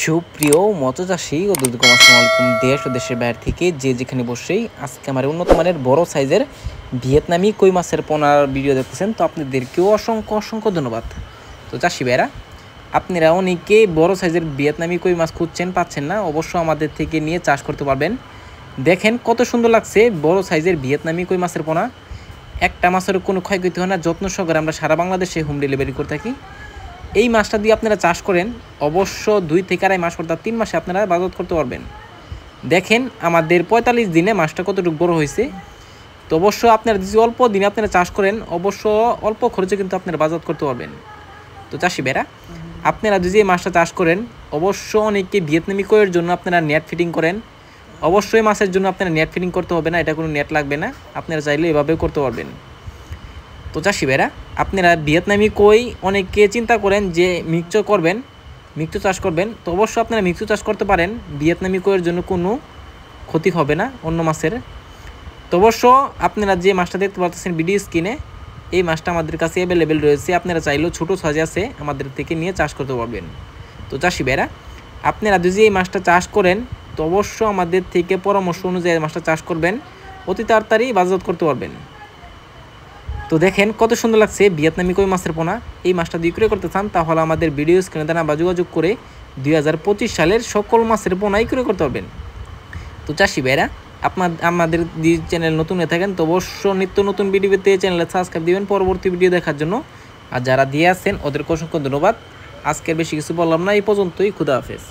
সুপ্রিয় মৎস্যচাষী ও দুগ্ধকর্মী, আসসালামু আলাইকুম। দেশ ও দেশের বাইরে থেকে যে যেখানে বসেই আজকে আমার উন্নত মানের বড় সাইজের ভিয়েতনামি কই মাছের পোনার ভিডিও দেখতেছেন, তো আপনাদেরকেও অসংখ্য ধন্যবাদ। তো চাষি ভাইরা, আপনারা অনেকে বড় সাইজের ভিয়েতনামি কই মাছ খুঁজছেন, পাচ্ছেন না, অবশ্য আমাদের থেকে নিয়ে চাষ করতে পারবেন। দেখেন কত সুন্দর লাগছে বড় সাইজের ভিয়েতনামি কই মাছের পোনা। একটা মাছের কোনো ক্ষয়ক্ষতি হয় না, যত্ন সহকারে আমরা সারা বাংলাদেশে হোম ডেলিভারি করে থাকি। এই মাছটা দিয়ে আপনারা চাষ করেন, অবশ্য 2 থেকে আড়াই মাস অর্থাৎ 3 মাসে আপনারা বাজার করতে পারবেন। দেখেন আমাদের 45 দিনে মাছটা কতটুকু বড় হয়েছে। তো অবশ্য আপনারা যদি অল্প দিনে আপনারা চাষ করেন, অবশ্য অল্প খরচে কিন্তু আপনারা বাজার করতে পারবেন। তো চাষি ভাইরা, আপনারা যদি এই মাছটা চাষ করেন, অবশ্য অনেকে ভিয়েতনামি কইয়ের জন্য আপনারা নেট ফিটিং করেন। অবশ্যই মাছের জন্য আপনারা নেট ফিটিং করতে হবে না, এটা কোনো নেট লাগবে না, আপনারা চাইলে এভাবেও করতে পারবেন। তো চাষি ভাইরা, আপনারা ভিয়েতনামি কই অনেকে চিন্তা করেন যে মিক্সচার চাষ করবেন, তো অবশ্যই আপনারা মিক্সচার চাষ করতে পারেন। ভিয়েতনামি কইয়ের জন্য কোনো ক্ষতি হবে না অন্য মাছের। তো অবশ্য আপনারা যে মাছটা দেখতে পাচ্ছেন ভিডিও স্ক্রিনে, এই মাছটা আমাদের কাছে অ্যাভেলেবেল রয়েছে, আপনারা চাইলেও ছোটো সাইজ আছে আমাদের থেকে নিয়ে চাষ করতে পারবেন। তো চাষি ভাইরা, আপনারা যদি এই মাছটা চাষ করেন, তো অবশ্য আমাদের থেকে পরামর্শ অনুযায়ী মাছটা চাষ করবেন, অতি তাড়াতাড়ি বাজারজাত করতে পারবেন। তো দেখেন কত সুন্দর লাগছে ভিয়েতনামি কই মাছের পোনা। এই মাছটা বিক্রয় করতে চান তাহলে আমাদের ভিডিও স্ক্রিনে দেওয়া বা যোগাযোগ করে 2025 সালের সকল মাছের পোনাই ক্রয় করতে পারবেন। তো চাষি ভাইরা, আমাদের চ্যানেল নতুন হয়ে থাকেন, তো অবশ্য নিত্য নতুন ভিডিও পেতে চ্যানেলে সাবস্ক্রাইব দিবেন পরবর্তী ভিডিও দেখার জন্য। আর যারা দিয়ে আসছেন ওদেরকে অসংখ্য ধন্যবাদ। আজকের বেশি কিছু বললাম না, এই পর্যন্তই। খুদা হাফেজ।